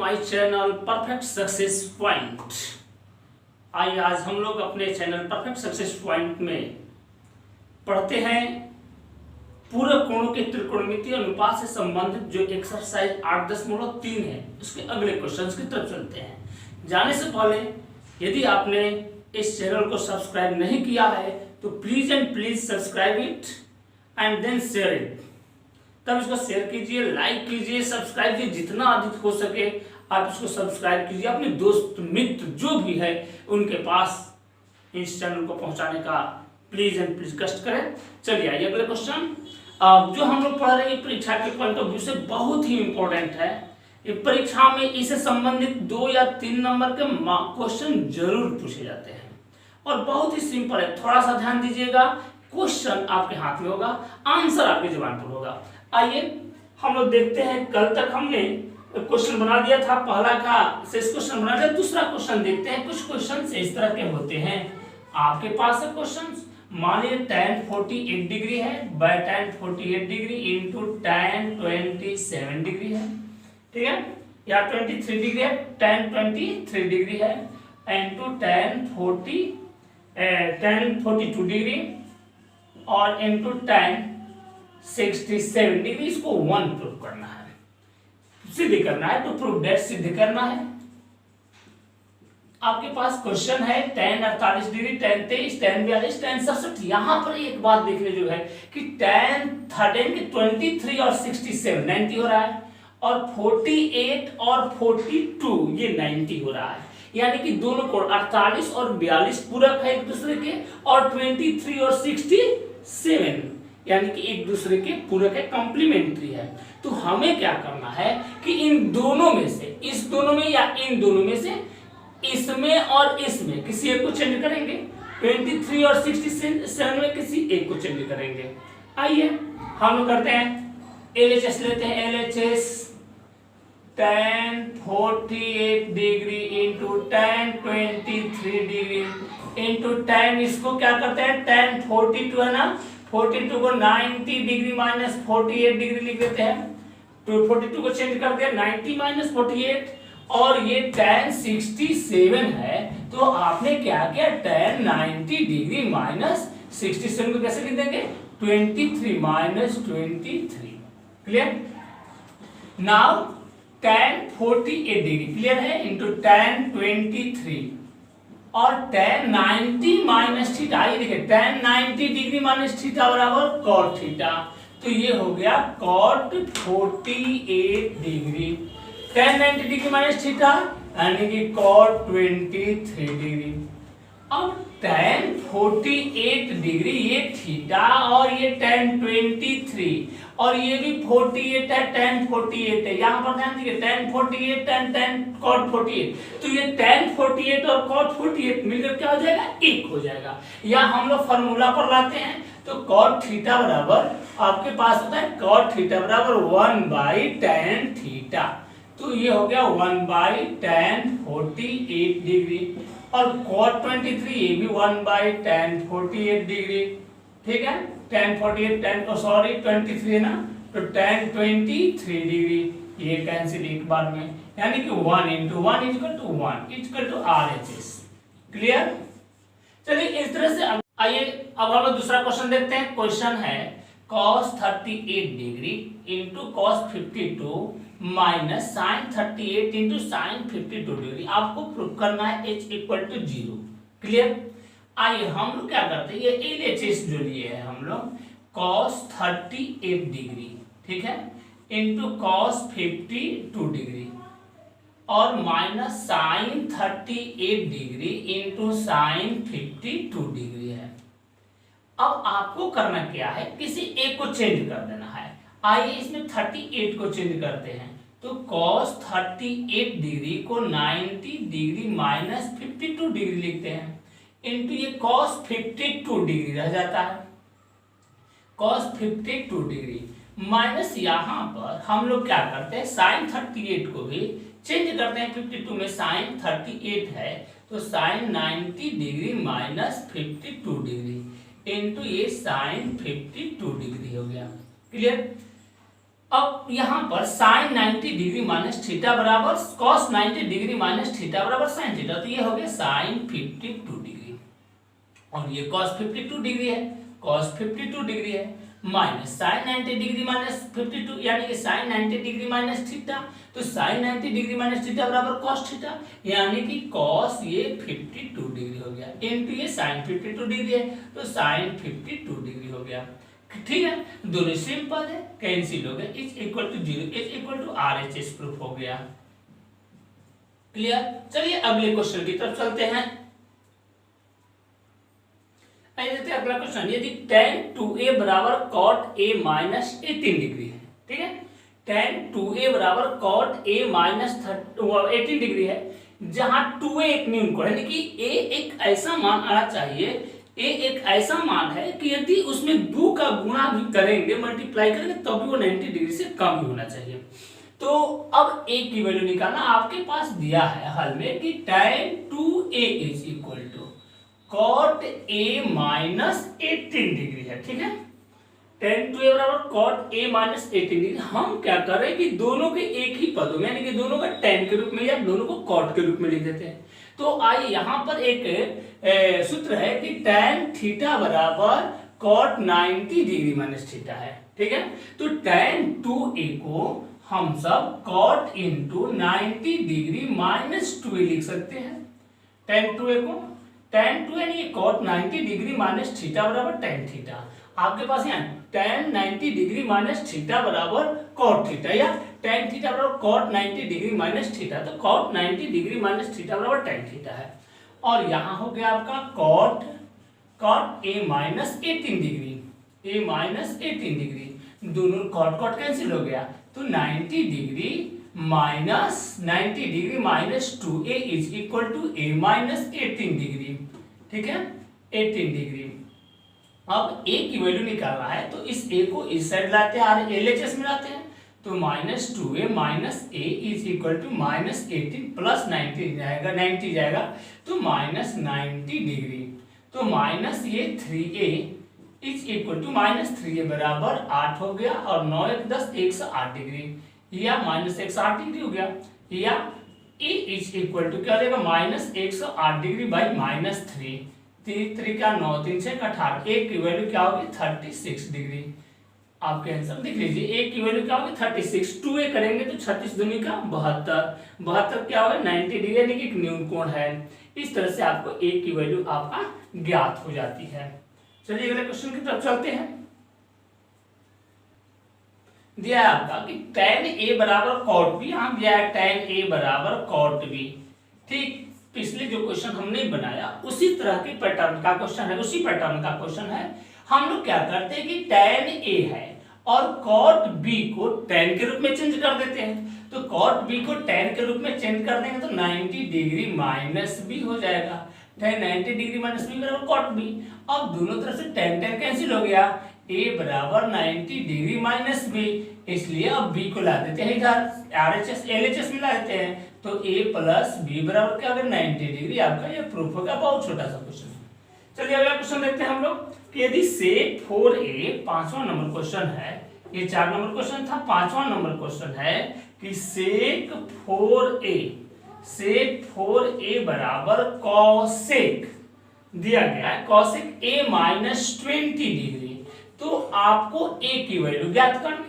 My channel perfect success point. आइए आज हम लोग अपने चैनल परफेक्ट सक्सेस पॉइंट में पढ़ते हैं पूरक कोणों के त्रिकोणमितीय अनुपात से संबंधित जो एक्सरसाइज 8.3 है उसके अगले क्वेश्चंस की तरफ चलते हैं। जाने से पहले यदि आपने इस चैनल को सब्सक्राइब नहीं किया है तो please and please subscribe it and then share it. तब इसको शेयर कीजिए, लाइक कीजिए, सब्सक्राइब कीजिए, जितना अधिक हो सके आप इसको सब्सक्राइब कीजिए। अपने दोस्त मित्र जो भी है उनके पास इस चैनल को पहुंचाने का प्लीज एंड प्लीज कष्ट करें। चलिए आइए अगले क्वेश्चन। जो हम लोग पढ़ रहे हैं परीक्षा के पॉइंट ऑफ व्यू से बहुत ही इंपॉर्टेंट है। ये परीक्षा में इससे संबंधित 2 या 3 नंबर के क्वेश्चन जरूर पूछे जाते हैं और बहुत ही सिंपल है। थोड़ा सा ध्यान दीजिएगा, क्वेश्चन आपके हाथ में होगा, आंसर आपकी जुबान पर होगा। आइए हम लोग देखते हैं। कल तक हमने क्वेश्चन बना दिया था, पहला का शेष क्वेश्चन बना दिया। दूसरा क्वेश्चन देखते हैं। कुछ क्वेश्चन इस तरह के होते हैं आपके पास है क्वेश्चन। मान लीजिए tan 48 डिग्री है by tan 48 degree into tan 27 degree है, ठीक है, या 23 डिग्री है, tan 23 डिग्री है इंटू tan 42 डिग्री और इंटू tan 67 डिग्री। इसको 1 प्रूव करना है, सिद्ध करना है। तो प्रूव दैट सिद्ध करना है। आपके पास क्वेश्चन है tan 48 degree, tan 23, tan 42, tan 67। यहां पर एक बात देखने जो है कि tan 23 और 67 90 हो रहा है और 48 और 42 ये 90 हो रहा है। यानी कि दोनों कोण 48 और 42 पूरक है एक दूसरे के और 23 और 67 यानी कि एक दूसरे के पूरक है, कॉम्प्लीमेंट्री है। तो हमें क्या करना है कि इन दोनों में से, इस दोनों में या इन दोनों में से, इसमें और इसमें किसी एक को चेंज करेंगे। 23 और 67 में किसी एक को चेंज करेंगे। आइए हम लोग करते हैं, LHS लेते हैं। LHS tan 48 degree into tan 23 degree into tan, इसको क्या करते हैं tan 42 है ना, 42 को 90 डिग्री माइनस 48 डिग्री लिख देते हैं। तो 42 को चेंज कर दिया 90 माइनस 48 और ये tan 67 है। तो आपने क्या किया, tan 90 डिग्री माइनस 67 को कैसे लिख देंगे, 23 minus 23। Clear. Now tan 48 degree clear है इंटू tan 23 और tan 90 माइनस थीटा। आइए देखिए tan 90 डिग्री माइनस थीटा बराबर cot थीटा। तो ये हो गया cot 48 degree. tan 90 degree minus theta यानी कि cot 23 डिग्री। अब tan 48 डिग्री ये थीटा और ये tan 23 और ये भी 48 है, tan 48 है। यहां पर ध्यान दीजिए tan 48 tan cot 48। तो ये tan 48 और cot 48 मिलकर क्या हो जाएगा, 1 हो जाएगा। या हम लोग फार्मूला पर लाते हैं तो cot थीटा बराबर आपके पास होता है cot थीटा बराबर 1/tan थीटा। तो ये हो गया 1/tan 48 डिग्री और cot 23 ये भी 1/tan 48 डिग्री, ठीक है। tan 48 tan को सॉरी 23 है ना, तो tan 23 डिग्री ये कैंसिल एक बार में, यानी कि 1 into 1 equal to RHS। Clear. चलिए इस तरह से आइए अब हम लोग दूसरा क्वेश्चन देखते हैं। क्वेश्चन है cos 38 degree into cos 52 minus sin 38 into sin 52 degree. आपको प्रूव करना है h इक्वल टू 0। क्लियर। आइए हम लोग क्या करते हैं, ये LHS जो लिए है हम लोग cos 38 डिग्री, ठीक है, इंटू cos 52 डिग्री और minus sin 38 degree into sin 52 degree है। अब आपको करना क्या है, किसी एक को चेंज कर देना है। आइए इसमें 38 को चेंज करते हैं। तो cos 38 डिग्री को 90 डिग्री माइनस 52 डिग्री लिखते हैं इंटू ये cos 52 डिग्री रह जाता है, cos 52 डिग्री माइनस यहाँ पर हम लोग क्या करते हैं sin 38 को भी चेंज करते हैं। 52 में sin 38 है तो sin 90 degree minus 52 degree into ये sin 52 डिग्री हो गया। क्लियर। अब यहाँ पर साइन 90 डिग्री माइनस थीटा बराबर कॉस 90 डिग्री माइनस थीटा बराबर साइन थीटा, तो ये हो गया साइन 52 डिग्री और ये कॉस 52 डिग्री है, कॉस 52 डिग्री है माइनस साइन 90 डिग्री माइनस 52 यानी कि साइन 90 डिग्री माइनस थीटा, तो साइन 90 डिग्री माइनस थीटा बराबर कॉस थीटा यानी कि कॉस ये 52 डिग्री हो गया इनटू ये साइन 52 डिग्री है तो साइन 52 डिग्री हो गया। ठीक है, दोनों सेम पद है, कैंसिल हो गया, is equal to 0 is equal to RHS proof हो गया। क्लियर। चलिए अगले क्वेश्चन की तरफ चलते हैं। अगला क्वेश्चन, यदि tan 2a बराबर cot a माइनस 18 डिग्री है, ठीक है, tan 2a बराबर cot a माइनस 18 डिग्री है, जहां 2a एक न्यून कोण है, यानी कि a एक ऐसा मान आना चाहिए, a एक ऐसा मान है कि यदि उसमें 2 का गुणा भी करेंगे, मल्टीप्लाई करेंगे, तब भी वो 90 डिग्री से कम ही होना चाहिए। तो अब a की वैल्यू निकालना, आपके पास दिया है हल में कि tan 2a is equal to cot a minus 18 degree है, ठीक है, tan 2a बराबर cot a माइनस 18 डिग्री। हम क्या कर रहे हैं कि दोनों के एक ही पदों में, यानी कि दोनों का tan के रूप में या दोनों को cot के रूप में लिख देते हैं। तो आइए यहाँ पर एक सूत्र है कि tan थीटा बराबर cot 90 डिग्री माइनस थीटा है, ठीक है, तो tan 2a को हम सब cot into 90 degree minus 2a लिख सकते हैं। tan 2a को tan 2 यानी cot 90 डिग्री माइनस थीटा बराबर tan थीटा, आपके पास यहाँ tan 90 डिग्री माइनस थीटा बराबर cot थीटा या tan थीटा बराबर cot 90 डिग्री माइनस थीटा, तो cot 90 डिग्री माइनस थीटा बराबर tan थीटा है। और यहाँ हो गया आपका cot a minus 18 degree, a minus 18 degree, दोनों cot कैंसिल हो गया, तो 90 degree minus 90 degree minus 2a is equal to a minus 18 degree, ठीक है, 18 डिग्री। अब a की वैल्यू निकालना है तो इस a को इस साइड लाते हैं और LHS में लाते हैं, तो minus 2a minus a is equal to minus 18 plus 90 जाएगा, 90 जाएगा तो माइनस 90 डिग्री, तो माइनस ये 3a is equal to minus 3a बराबर 8 हो गया और 9 1 10 108 डिग्री या माइनस 108 डिग्री हो गया, या e इज इक्वल टू क्या हो जाएगा माइनस 108 डिग्री बाई माइनस 3, 3 का 9 3 6 18, a की वैल्यू क्या होगी 36 डिग्री। आपके आंसर देख लीजिए, a की वैल्यू क्या होगी 36, 2a करेंगे तो 36 दूनी का 72, 72 क्या होगा 90 डिग्री यानी कि एक न्यून कोण है। इस तरह से आपको a की वैल्यू आपका ज्ञात हो जाती है। चलिए अगले क्वेश्चन की तरफ चलते हैं। दिया है आपका कि tan a बराबर cot b, यहाँ दिया है tan a बराबर cot b, ठीक, पिछले जो क्वेश्चन हमने बनाया उसी तरह के पैटर्न का क्वेश्चन है, उसी पैटर्न का क्वेश्चन है। हम लोग क्या करते हैं कि tan a है और cot b को tan के रूप में चेंज कर देते हैं, तो cot b को tan के रूप में चेंज कर देंगे तो 90 डिग्री माइनस b हो जाएगा, tan 90 डिग्री माइनस b बराबर cot b। अब दोनों तरफ से tan tan कैंसिल हो गया, a बराबर 90 डिग्री माइनस b, इसलिए अब b को ला देते हैं इधर RHS LHS में ला देते हैं, तो a प्लस b बराबर क्या होगा 90 डिग्री। आपका ये प्रूफ होगा, बहुत छोटा सा क्वेश्चन है। चलिए अगला क्वेश्चन देखते हैं हम लोग कि यदि sec 4a, 5वां नंबर क्वेश्चन है, ये 4 नंबर क्वेश्चन था, 5वां नंबर क्वेश्चन है कि sec 4a बराबर cosec दिया गया है cosec a माइनस 20 डिग्री, तो आपको a की वैल्यू ज्ञात करनी है।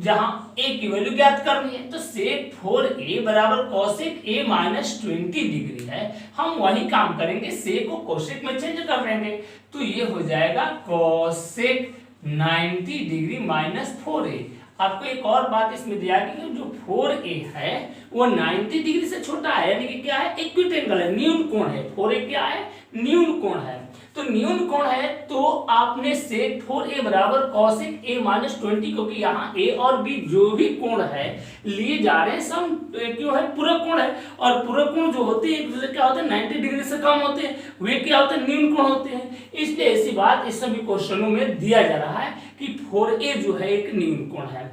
जहां a की वैल्यू ज्ञात करनी है तो sec 4a बराबर cosec a माइनस 20 डिग्री है, हम वही काम करेंगे, sec को cosec में चेंज कर देंगे, तो ये हो जाएगा cosec 90 डिग्री माइनस 4a। आपको एक और बात इसमें दिया कि जो 4a है वो 90 डिग्री से छोटा है, यानी कि क्या है इक्विटेंगल है, न्यून कोण है, 4a क्या है न्यून कोण है, तो न्यून कोण है तो आपने sec 4a बराबर cosec a माइनस 20, क्योंकि यहाँ a और b जो भी कोण है लिए जा रहे हैं सब क्यों है पूरक कोण है, और पूरक कोण जो होते हैं एक दूसरे क्या होते हैं 90 डिग्री से कम होते हैं, वे क्या होते हैं न्यून कोण होते हैं। इसलिए ऐसी बात इस सभी क्वेश्चनों में दिया जा रहा है कि 4a जो है एक न्यून कोण है,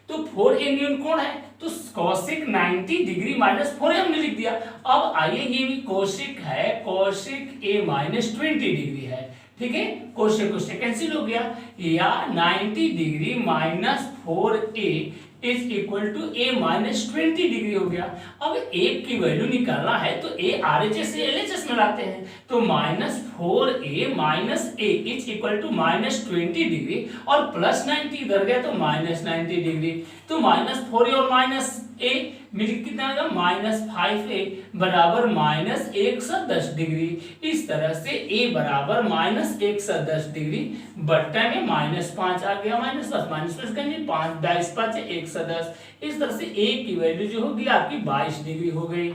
तो 4a न्यून कोण है तो cosec 90 डिग्री माइनस 4a हमने लिख दिया। अब आइए ये भी cosec है, cosec a माइनस 20 डिग्री है, ठीक है, कोशे कोशे कैंसिल हो गया, या 90 degree minus 4a is equal to a minus 20 degree हो गया। अब a की वैल्यू निकालना है तो a RHS से LHS में लाते हैं, तो minus 4a minus a is equal to minus 20 degree और प्लस 90 इधर गया तो माइनस 90 डिग्री, तो माइनस 4a और माइनस a मिलकर कितना आएगा माइनस 5a बराबर माइनस 110 डिग्री। इस तरह से a बराबर माइनस 110 डिग्री बट्टा में माइनस 5 आ गया, माइनस प्लस करेंगे 5 22 5 110। इस तरह से a की वैल्यू जो होगी आपकी 22 डिग्री हो गई।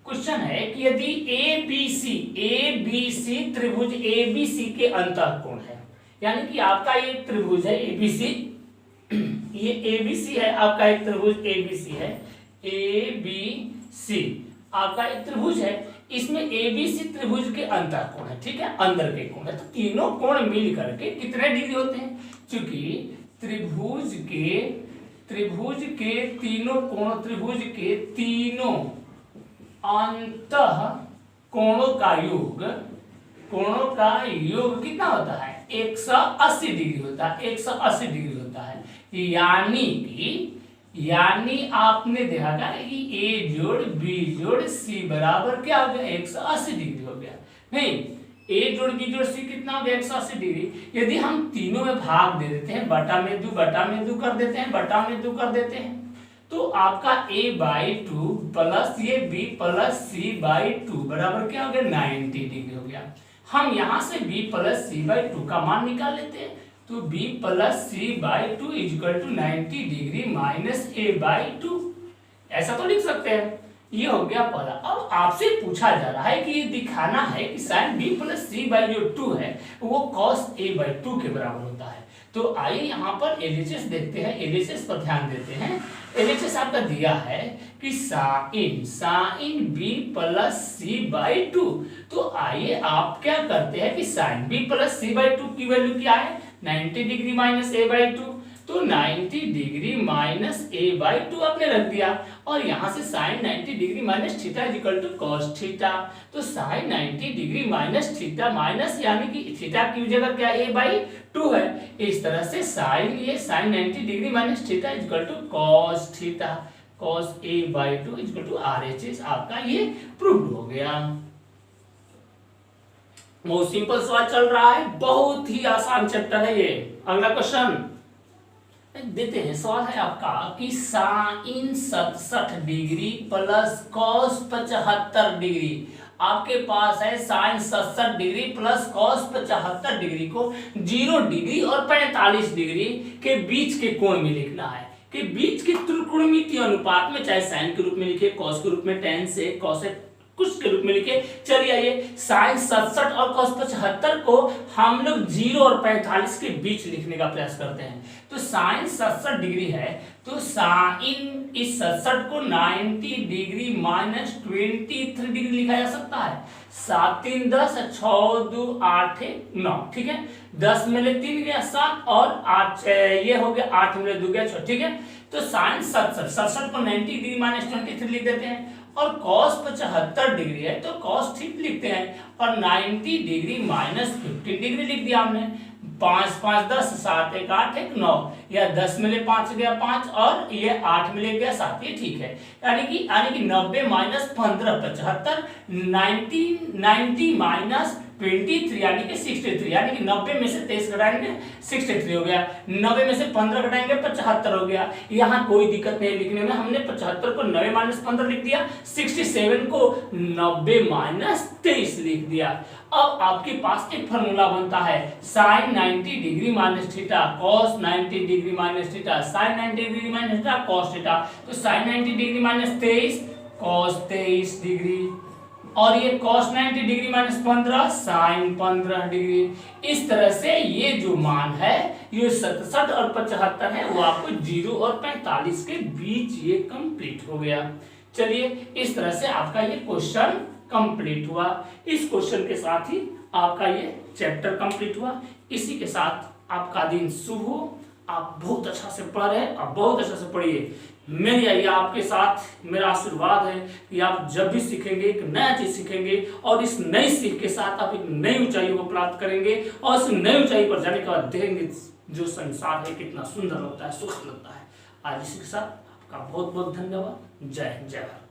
क्वेश्चन है कि यदि ABC त्रिभुज ABC के अंतःकोण है, यानी कि आपका ये त्रिभुज है ABC, ये ABC है आपका एक त्रिभुज ABC है, ABC आपका एक त्रिभुज है, इसमें ABC त्रिभुज के अंतःकोण है, ठीक है, अंदर के कोण है, तो तीनों कोण मिल करके कितने डिग्री होते हैं, क्योंकि त्रिभुज के तीनों कोण, त्रिभुज के तीनों अंतः कोणों का योग कितना होता है 180 डिग्री होता है, 180 डिग्री होता है। यानी आपने देखा कि a जोड़ b जोड़ c बराबर क्या हो गया 180 डिग्री हो गया। नहीं, a जोड़ b जोड़ c कितना हो गया 180 डिग्री। यदि हम तीनों में भाग दे देते हैं, बटा में दो कर देते हैं, तो आपका a/2 प्लस ये b प्लस c/2 बराबर क्या हो गया 90 डिग्री हो गया। हम यहां से b प्लस c/2 का मान निकाल लेते हैं, तो b plus c/2 equal to 90 degree minus a/2, ऐसा तो लिख सकते हैं। ये हो गया पहला। अब आपसे पूछा जा रहा है कि ये दिखाना है कि साइन b प्लस c/2 है वो cos a/2 के बराबर होता है। तो आइए यहाँ पर LHS देखते हैं, LHS पर ध्यान देते हैं। LHS आपका दिया है कि साइन b प्लस c/2, तो आइए आप क्या करते हैं कि साइन b प्लस c/2 की वैल्यू क्या है 90 डिग्री माइनस a/2, तो 90 डिग्री माइनस a/2 आपने रख दिया, और यहाँ से sine 90 degree minus theta equal to cos theta, तो sine 90 degree minus theta minus यानी कि थीटा की जगह क्या a/2 है। इस तरह से sine 90 degree minus theta equal to cos theta, cos a/2 equal to RHS आपका ये प्रूव हो गया। बहुत सिंपल सवाल चल रहा है, बहुत ही आसान चैप्टर है ये। अगला क्वेश्चन देते हैं, सवाल है आपका कि sine 67 degree plus cos 75 degree, आपके पास है sine 67 degree plus cos 75 degree को 0 डिग्री और 45 डिग्री के बीच के कोण में लिखना है, कि बीच के त्रिकोणमितीय अनुपात में, चाहे साइन के रूप में लिखे, कॉस के रूप में, टेन से कॉसेक कुछ के रूप में लिखे। चलिए आइए साइन 67 और कॉस 75 को हम लोग 0 और 45 के बीच लिखने का प्रयास करते हैं। तो साइन 67 डिग्री है, तो साइन इस 67 को 90 डिग्री माइनस 23 डिग्री लिखा जा सकता है। 7 3 10 6 2 8 9, ठीक है, 10 में ले 3 गया 7 और 8 ये हो गया 8 में ले 2 गया 6, ठीक है। तो साइन 67 को 90 डिग्री माइनस 23 लिख देते हैं, और cos 75 डिग्री है तो cos ठीक लिखते हैं, और 90 डिग्री माइनस 15 डिग्री लिख दिया हमने। 5 5 10 7 1 8 1 9, या 10 में ले 5 गया 5 और ये 8 में ले गया 7, ये ठीक है। यानी कि 90 माइनस 15 75, 90 माइनस 23 यानी कि 63, यानी कि 90 में से 23 घटाएंगे 63 हो गया, 90 में से 15 घटाएंगे 75 हो गया। यहाँ कोई दिक्कत नहीं लिखने में, हमने 75 को 90 माइनस 15 लिख दिया, 67 को 90 माइनस 23 लिख दिया। अब आपके पास एक फॉर्मूला बनता है, sine 90 degree minus theta cos 90 degree minus theta sine 90 degree minus theta cos theta, तो sine 90 degree minus 23 cos 23 degree, और ये cos 90 degree minus 15 sine 15 degree. इस तरह से ये जो मान है ये 67 और 75 है, वो आपको 0 और 45 के बीच ये कंप्लीट हो गया। चलिए इस तरह से आपका ये क्वेश्चन कंप्लीट हुआ। इस क्वेश्चन के साथ ही आपका ये चैप्टर कंप्लीट हुआ। इसी के साथ आपका दिन शुभ हो। आप बहुत अच्छा से पढ़ रहे हैं, आप बहुत अच्छा से पढ़िए। मेरी आइए आपके साथ मेरा आशीर्वाद है कि आप जब भी सीखेंगे एक नया चीज सीखेंगे और इस नई सीख के साथ आप एक नई ऊंचाइयों को प्राप्त करेंगे और इस नई ऊंचाई पर जाने के बाद देखेंगे जो संसार है कितना सुंदर होता है, सुखद लगता है। आज इसी के साथ आपका बहुत बहुत धन्यवाद। जय हिंद, जय भारत।